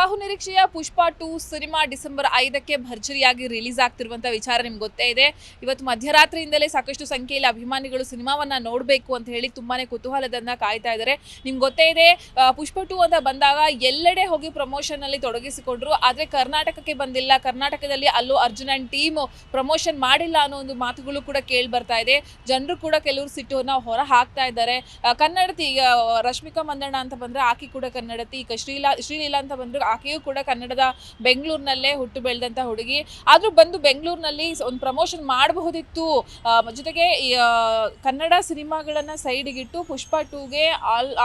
ಬಹುನಿರೀಕ್ಷೆಯ ಪುಷ್ಪ 2 cinema December 5ಕ್ಕೆ ಭರ್ಜರಿಯಾಗಿ release ಆಗ್ತಿರುವಂತ ವಿಚಾರ ನಿಮ್ಗೆ ಗೊತ್ತೇ ಇದೆ. ಇವತ್ತು ಮಧ್ಯರಾತ್ರಿಯಿಂದಲೇ ಸಾಕಷ್ಟು ಸಂಖ್ಯೆಯಲ್ಲಿ ಅಭಿಮಾನಿಗಳು ಸಿನಿಮಾವನ್ನ ನೋಡಬೇಕು ಅಂತ ಹೇಳಿ ತುಂಬಾನೇ ಕುತೂಹಲದಿಂದ ಕಾಯ್ತಾ ಇದ್ದಾರೆ. ನಿಮ್ಗೆ ಗೊತ್ತೇ ಇದೆ, ಪುಷ್ಪ 2 ಅಂತ ಬಂದಾಗ ಎಲ್ಲೆಡೆ ಹೋಗಿ ಪ್ರಮೋಷನ್ ಅಲ್ಲಿ ತೊಡಗಿಸಿಕೊಂಡ್ರು. ಆದ್ರೆ ಕರ್ನಾಟಕಕ್ಕೆ ಬಂದಿಲ್ಲ, ಕರ್ನಾಟಕದಲ್ಲಿ ಅಲ್ಲೂ ಅರ್ಜುನ್ ಅಂಡ್ ಟೀಮ್ ಪ್ರಮೋಷನ್ ಮಾಡಿಲ್ಲ ಅನ್ನೋ ಒಂದು ಮಾತುಗಳು ಕೂಡ ಕೇಳಿ ಬರ್ತಾ ಇದೆ. ಜನರು ಕೂಡ ಕೆಲವರು ಸಿಟ್ಟನ್ನ ಹೊರ ಹಾಕ್ತಾ ಇದ್ದಾರೆ. ಕನ್ನಡತಿ ರಶ್ಮಿಕಾ ಮಂದಣ್ಣ ಅಂತ ಬಂದ್ರೆ ಆಕೆ ಕೂಡ ಕನ್ನಡತಿ, ಈಗ ಶ್ರೀಲೀಲಾ ಅಂತ ಬಂದ್ರು ಆಕೆಯೂ ಕೂಡ ಕನ್ನಡದ ಬೆಂಗಳೂರಿನಲ್ಲೇ ಹುಟ್ಟು ಬೆಳೆದಂತ ಹುಡುಗಿ. ಆದ್ರೂ ಬಂದು ಬೆಂಗಳೂರಿನಲ್ಲಿ ಒಂದು ಪ್ರಮೋಷನ್ ಮಾಡಬಹುದಿತ್ತು. ಜೊತೆಗೆ ಕನ್ನಡ ಸಿನಿಮಾಗಳನ್ನ ಸೈಡ್ಗಿಟ್ಟು ಪುಷ್ಪ 2ಗೆ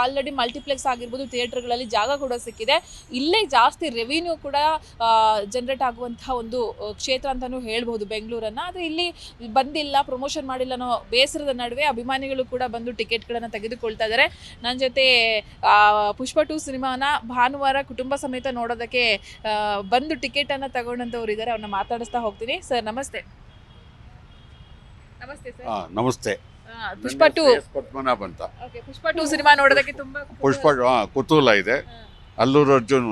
ಆಲ್ರೆಡಿ ಮಲ್ಟಿಪ್ಲೆಕ್ಸ್ ಆಗಿರ್ಬೋದು, ಥಿಯೇಟರ್ಗಳಲ್ಲಿ ಜಾಗ ಕೂಡ ಸಿಕ್ಕಿದೆ. ಇಲ್ಲೇ ಜಾಸ್ತಿ ರೆವಿನ್ಯೂ ಕೂಡ ಜನರೇಟ್ ಆಗುವಂತಹ ಒಂದು ಕ್ಷೇತ್ರ ಅಂತಾನೂ ಹೇಳ್ಬಹುದು ಬೆಂಗಳೂರನ್ನ. ಆದ್ರೆ ಇಲ್ಲಿ ಬಂದಿಲ್ಲ, ಪ್ರಮೋಷನ್ ಮಾಡಿಲ್ಲ ಅನ್ನೋ ಬೇಸರದ ನಡುವೆ ಅಭಿಮಾನಿಗಳು ಕೂಡ ಬಂದು ಟಿಕೆಟ್ಗಳನ್ನು ತೆಗೆದುಕೊಳ್ತಾ ಇದ್ದಾರೆ. ನನ್ನ ಜೊತೆ ಪುಷ್ಪ 2 ಸಿನಿಮಾನ ಭಾನುವಾರ ಕುಟುಂಬ ಸಮೇತ ನೋಡೋದಕ್ಕೆ ಬಂದು ಟಿಕೆಟ್ ಅನ್ನ ತಗೊಂಡಂತವ್ರು ಇದ್ದಾರೆ. ಅವ್ರನ್ನ ಮಾತಾಡಿಸ್ತಾ ಹೋಗ್ತೀನಿ. ಸರ್ ನಮಸ್ತೆ. ನಮಸ್ತೆ ಸರ್. ನಮಸ್ತೆ. ಪುಷ್ಪ 2 ಪದ್ಮನಾಭ ಅಂತ. ಓಕೆ, ಪುಷ್ಪ 2 ಸಿನಿಮಾ ನೋಡೋದಕ್ಕೆ ತುಂಬಾ ಕುತೂಹಲ ಇದೆ. ಅಲ್ಲೂರು ಅರ್ಜುನ್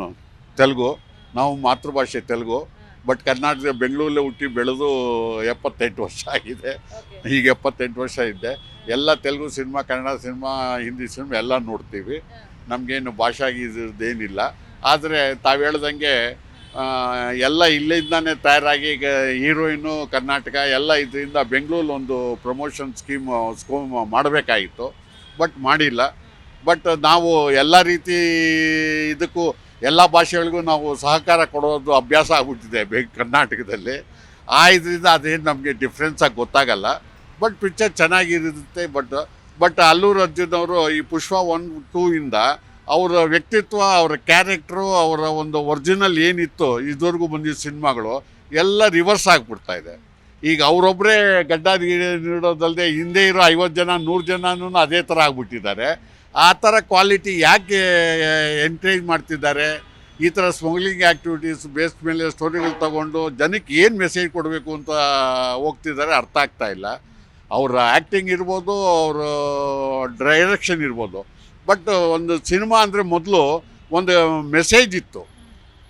ತೆಲುಗು, ನಾವು ಮಾತೃಭಾಷೆ ತೆಲುಗು, ಬಟ್ ಕರ್ನಾಟಕದ ಬೆಂಗಳೂರಲ್ಲೇ ಹುಟ್ಟಿ ಬೆಳೆದು 78 ವರ್ಷ ಆಗಿದೆ. ಈಗ 78 ವರ್ಷ ಇದ್ದೆ. ಎಲ್ಲ Telugu cinema, Kannada cinema, Hindi cinema ಎಲ್ಲ ನೋಡ್ತೀವಿ. ನಮಗೇನು ಭಾಷಾಗಿದ್ದೇನಿಲ್ಲ. ಆದರೆ ತಾವು ಹೇಳ್ದಂಗೆ ಎಲ್ಲ ಇಲ್ಲಿಂದಾನೆ ತಯಾರಾಗಿ ಈಗ ಹೀರೋಯಿನು ಕರ್ನಾಟಕ ಎಲ್ಲ ಇದರಿಂದ ಬೆಂಗಳೂರಲ್ಲಿ ಒಂದು ಪ್ರಮೋಷನ್ ಸ್ಕೀಮ್ ಮಾಡಬೇಕಾಗಿತ್ತು, ಬಟ್ ಮಾಡಿಲ್ಲ. ಬಟ್ ನಾವು ಎಲ್ಲ ರೀತಿ ಇದಕ್ಕೂ ಎಲ್ಲ ಭಾಷೆಗಳಿಗೂ ನಾವು ಸಹಕಾರ ಕೊಡೋದು ಅಭ್ಯಾಸ ಆಗ್ಬಿಟ್ಟಿದೆ ಕರ್ನಾಟಕದಲ್ಲಿ. ಇದರಿಂದ ಅದೇನು ನಮಗೆ ಡಿಫ್ರೆನ್ಸಾಗಿ ಗೊತ್ತಾಗಲ್ಲ. ಬಟ್ ಪಿಕ್ಚರ್ ಚೆನ್ನಾಗಿರುತ್ತೆ. ಬಟ್ ಅಲ್ಲೂರು ಅರ್ಜುನ್ ಅವರು ಈ ಪುಷ್ಪ 1, 2 ಇಂದ ಅವರ ವ್ಯಕ್ತಿತ್ವ, ಅವರ ಕ್ಯಾರೆಕ್ಟ್ರು, ಅವರ ಒಂದು ಒರಿಜಿನಲ್ ಏನಿತ್ತು ಇದುವರೆಗೂ ಬಂದಿದ್ದ ಸಿನಿಮಾಗಳು ಎಲ್ಲ ರಿವರ್ಸ್ ಆಗಿಬಿಡ್ತಾ ಇದೆ. ಈಗ ಅವರೊಬ್ಬರೇ ಗಡ್ಡ ನೀಡೋದಲ್ಲದೆ ಹಿಂದೆ ಇರೋ 50 ಜನ 100 ಜನನೂ ಅದೇ ಥರ ಆಗಿಬಿಟ್ಟಿದ್ದಾರೆ. ಆ ಥರ ಕ್ವಾಲಿಟಿ ಯಾಕೆ ಎನ್ಕರೇಜ್ ಮಾಡ್ತಿದ್ದಾರೆ? ಈ ಥರ ಸ್ಮಗ್ಲಿಂಗ್ ಆ್ಯಕ್ಟಿವಿಟೀಸ್ ಬೇಸ್ ಮೇಲೆ ಸ್ಟೋರಿಗಳು ತಗೊಂಡು ಜನಕ್ಕೆ ಏನು ಮೆಸೇಜ್ ಕೊಡಬೇಕು ಅಂತ ಹೋಗ್ತಿದ್ದಾರೆ, ಅರ್ಥ ಆಗ್ತಾ ಇಲ್ಲ. ಅವರ ಆ್ಯಕ್ಟಿಂಗ್ ಇರ್ಬೋದು, ಅವರ ಡೈರೆಕ್ಷನ್ ಇರ್ಬೋದು. ಬಟ್ ಒಂದು ಸಿನಿಮಾ ಅಂದರೆ ಮೊದಲು ಒಂದು ಮೆಸೇಜ್ ಇತ್ತು,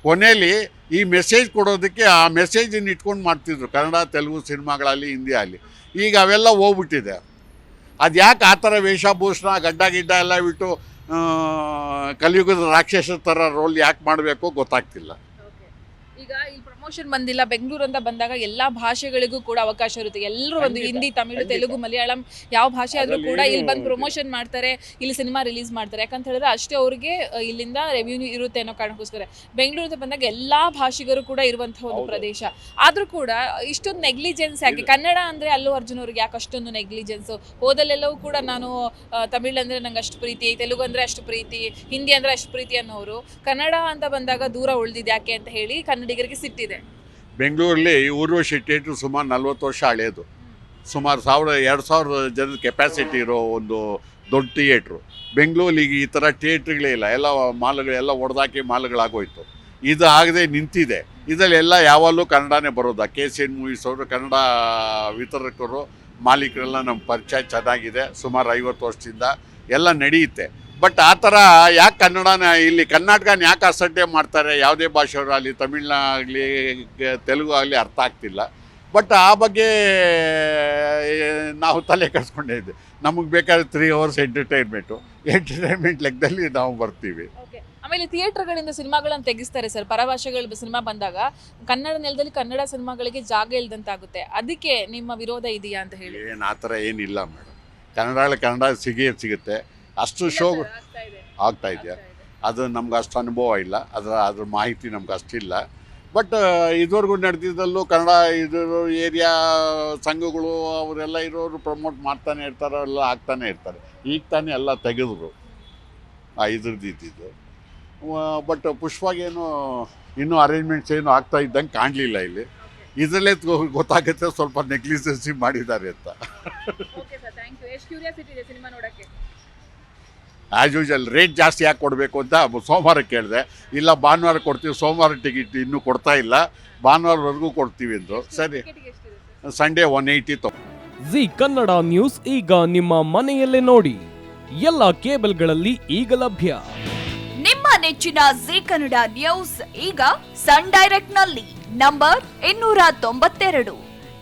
ಕೊನೆಯಲ್ಲಿ ಈ ಮೆಸೇಜ್ ಕೊಡೋದಕ್ಕೆ ಆ ಮೆಸೇಜನ್ನು ಇಟ್ಕೊಂಡು ಮಾಡ್ತಿದ್ರು ಕನ್ನಡ ತೆಲುಗು ಸಿನಿಮಾಗಳಲ್ಲಿ, ಹಿಂದಿ ಆಗಲಿ. ಈಗ ಅವೆಲ್ಲ ಹೋಗ್ಬಿಟ್ಟಿದೆ. ಅದು ಯಾಕೆ ಆ ಥರ ವೇಷಭೂಷಣ ಗಡ್ಡ ಗಿಡ್ಡ ಎಲ್ಲ ಬಿಟ್ಟು ಕಲಿಯುಗದ ರಾಕ್ಷಸ ಥರ ರೋಲ್ ಯಾಕೆ ಮಾಡಬೇಕು ಗೊತ್ತಾಗ್ತಿಲ್ಲ. ಈಗ ಈ ಪ್ರಮೋಷನ್ ಬಂದಿಲ್ಲ, ಬೆಂಗಳೂರು ಅಂತ ಬಂದಾಗ ಎಲ್ಲಾ ಭಾಷೆಗಳಿಗೂ ಕೂಡ ಅವಕಾಶ ಇರುತ್ತೆ. ಎಲ್ಲರೂ ಒಂದು ಹಿಂದಿ, ತಮಿಳು, ತೆಲುಗು, ಮಲಯಾಳಂ ಯಾವ ಭಾಷೆ ಆದ್ರೂ ಕೂಡ ಇಲ್ಲಿ ಬಂದು ಪ್ರಮೋಷನ್ ಮಾಡ್ತಾರೆ, ಇಲ್ಲಿ ಸಿನಿಮಾ ರಿಲೀಸ್ ಮಾಡ್ತಾರೆ. ಯಾಕಂತ ಹೇಳಿದ್ರೆ ಅಷ್ಟೇ ಅವ್ರಿಗೆ ಇಲ್ಲಿಂದ ರೆವ್ಯೂನ್ಯೂ ಇರುತ್ತೆ ಅನ್ನೋ ಕಾರಣಕ್ಕೋಸ್ಕರ. ಬೆಂಗಳೂರು ಅಂತ ಬಂದಾಗ ಎಲ್ಲಾ ಭಾಷಿಗರು ಕೂಡ ಇರುವಂತಹ ಒಂದು ಪ್ರದೇಶ. ಆದ್ರೂ ಕೂಡ ಇಷ್ಟೊಂದು ನೆಗ್ಲಿಜೆನ್ಸ್ ಯಾಕೆ? ಕನ್ನಡ ಅಂದ್ರೆ ಅಲ್ಲು ಅರ್ಜುನ್ ಅವ್ರಿಗೆ ಯಾಕೆ ಅಷ್ಟೊಂದು ನೆಗ್ಲಿಜೆನ್ಸ್? ಹೋದಲ್ಲೆಲ್ಲವೂ ಕೂಡ ನಾನು ತಮಿಳು ಅಂದ್ರೆ ನಂಗೆ ಅಷ್ಟು ಪ್ರೀತಿ, ತೆಲುಗು ಅಂದ್ರೆ ಅಷ್ಟು ಪ್ರೀತಿ, ಹಿಂದಿ ಅಂದ್ರೆ ಅಷ್ಟು ಪ್ರೀತಿ ಅನ್ನೋರು ಕನ್ನಡ ಅಂತ ಬಂದಾಗ ದೂರ ಉಳಿದಿದ್ದು ಯಾಕೆ ಅಂತ ಹೇಳಿ ಕನ್ನಡಿಗರಿಗೆ ಸಿಟ್ಟಿದೆ. ಬೆಂಗಳೂರಲ್ಲಿ ಊರ್ವಶಿ ಥಿಯೇಟ್ರ್ ಸುಮಾರು 40 ವರ್ಷ ಹಳೆಯದು. ಸುಮಾರು 2,000 ಜನದ ಕೆಪಾಸಿಟಿ ಇರೋ ಒಂದು ದೊಡ್ಡ ಥಿಯೇಟ್ರು. ಬೆಂಗಳೂರಲ್ಲಿ ಈಗ ಈ ಥರ ಥಿಯೇಟ್ರ್ಗಳೇ ಇಲ್ಲ. ಎಲ್ಲ ಮಾಲ್ಗಳೆಲ್ಲ ಒಡೆದಾಕಿ ಮಾಲ್ಗಳಾಗೋಯ್ತು. ಇದು ಆಗದೆ ನಿಂತಿದೆ. ಇದರಲ್ಲೆಲ್ಲ ಯಾವಾಗಲೂ ಕನ್ನಡನೇ ಬರೋದು. KCN ಮೂವೀಸ್ ಅವರು, ಕನ್ನಡ ವಿತರಕರು, ಮಾಲೀಕರೆಲ್ಲ ನಮ್ಮ ಪರಿಚಯ ಚೆನ್ನಾಗಿದೆ. ಸುಮಾರು 50 ವರ್ಷದಿಂದ ಎಲ್ಲ ನಡೆಯುತ್ತೆ. ಬಟ್ ಆ ಥರ ಯಾಕೆ ಕನ್ನಡನ ಇಲ್ಲಿ ಕರ್ನಾಟಕನ ಯಾಕೆ ಅಸಡ್ಡೆ ಮಾಡ್ತಾರೆ? ಯಾವುದೇ ಭಾಷೆಯವರಾಗಲಿ, ತಮಿಳ್ನಾಗಲಿ, ತೆಲುಗು ಆಗಲಿ ಅರ್ಥ ಆಗ್ತಿಲ್ಲ. ಬಟ್ ಆ ಬಗ್ಗೆ ನಾವು ತಲೆ ಕೆಡಿಸ್ಕೊಂಡೇ ಇದ್ದೆ. ನಮಗೆ ಬೇಕಾದ್ರೆ 3 hours ಎಂಟರ್ಟೈನ್ಮೆಂಟ್ ಲೆಕ್ಕದಲ್ಲಿ ನಾವು ಬರ್ತೀವಿ. ಆಮೇಲೆ ಥಿಯೇಟರ್ಗಳಿಂದ ಸಿನಿಮಾಗಳನ್ನು ತೆಗಿಸ್ತಾರೆ ಸರ್. ಪರಭಾಷೆಗಳ ಸಿನಿಮಾ ಬಂದಾಗ ಕನ್ನಡ ನೆಲದಲ್ಲಿ ಕನ್ನಡ ಸಿನಿಮಾಗಳಿಗೆ ಜಾಗ ಇಲ್ದಂತಾಗುತ್ತೆ. ಅದಕ್ಕೆ ನಿಮ್ಮ ವಿರೋಧ ಇದೆಯಾ ಅಂತ ಹೇಳಿ? ಏನು ಆ ಥರ ಏನಿಲ್ಲ ಮೇಡಮ್. ಕನ್ನಡ ಸಿಗುತ್ತೆ. ಅಷ್ಟು ಶೋ ಆಗ್ತಾ ಇದೆಯಾ? ಅದು ನಮ್ಗೆ ಅಷ್ಟು ಅನುಭವ ಇಲ್ಲ. ಅದ್ರ ಮಾಹಿತಿ ನಮ್ಗೆ ಅಷ್ಟಿಲ್ಲ. ಬಟ್ ಇದುವರೆಗೂ ನಡೆದಿದ್ದಲ್ಲೂ ಕನ್ನಡ ಇದು ಏರಿಯಾ ಸಂಘಗಳು ಅವರೆಲ್ಲ ಇರೋರು ಪ್ರಮೋಟ್ ಮಾಡ್ತಾನೆ ಇರ್ತಾರೆ, ಎಲ್ಲ ಆಗ್ತಾನೆ ಇರ್ತಾರೆ. ಈಗ ತಾನೇ ಎಲ್ಲ ತೆಗೆದ್ರು ಇದ್ದಿದ್ದು. ಬಟ್ ಪುಷ್ಪಗೇನು ಇನ್ನೂ ಅರೇಂಜ್ಮೆಂಟ್ಸ್ ಏನು ಆಗ್ತಾ ಇದ್ದಂಗೆ ಕಾಣಲಿಲ್ಲ ಇಲ್ಲಿ. ಇದರಲ್ಲೇ ಗೊತ್ತಾಗುತ್ತೆ ಸ್ವಲ್ಪ ನೆಗ್ಲಿಜೆನ್ಸಿ ಮಾಡಿದ್ದಾರೆ ಅಂತ. ಆ್ಯಸ್ ಯೂಶಲ್ ರೇಟ್ ಜಾಸ್ತಿ ಯಾಕೆ ಕೊಡಬೇಕು ಅಂತ ಸೋಮವಾರ ಕೇಳಿದೆ. ಇಲ್ಲ ಭಾನುವಾರ ಕೊಡ್ತೀವಿ, ಸೋಮವಾರ ಟಿಕೆಟ್ ಇನ್ನೂ ಕೊಡ್ತಾ ಇಲ್ಲ, ಭಾನುವಾರವರೆಗೂ ಕೊಡ್ತೀವಿ ಅಂದರು. ಸರಿ, ಸಂಡೇ 180. ಜಿ ಕನ್ನಡ ನ್ಯೂಸ್ ಈಗ ನಿಮ್ಮ ಮನೆಯಲ್ಲೇ ನೋಡಿ. ಎಲ್ಲ ಕೇಬಲ್ಗಳಲ್ಲಿ ಈಗ ಲಭ್ಯ. ನಿಮ್ಮ ನೆಚ್ಚಿನ ಜೀ ಕನ್ನಡ ನ್ಯೂಸ್ ಈಗ ಸನ್ ಡೈರೆಕ್ಟ್ ನಲ್ಲಿ number 292,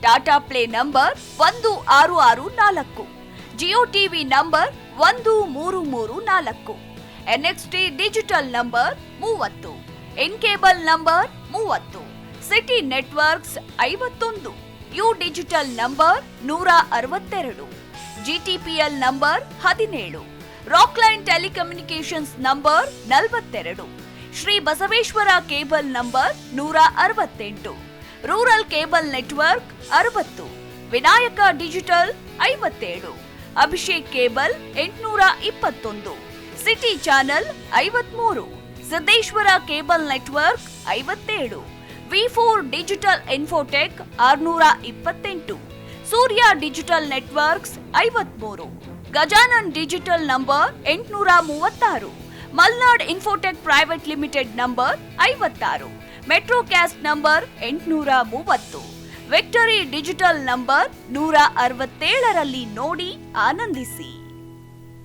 Tata play number 1664, Jio TV number 1334, NXT digital number 30, in cable number 30, city networks 51, U digital number 162, GTPL number 17, Rockline telecommunications number 42, Shri Basaveshwara cable number 168, rural cable network 60, Vinayaka digital 57, Abhishek cable 821, city channel 53, Siddeshwara cable network 57, V4 digital Infotech 628, Surya digital networks 53, Gajanan digital number 836, Malnad Infotech private limited number 56, Metrocast number 830, victory digital number 167ರಲ್ಲಿ ನೋಡಿ ಆನಂದಿಸಿ.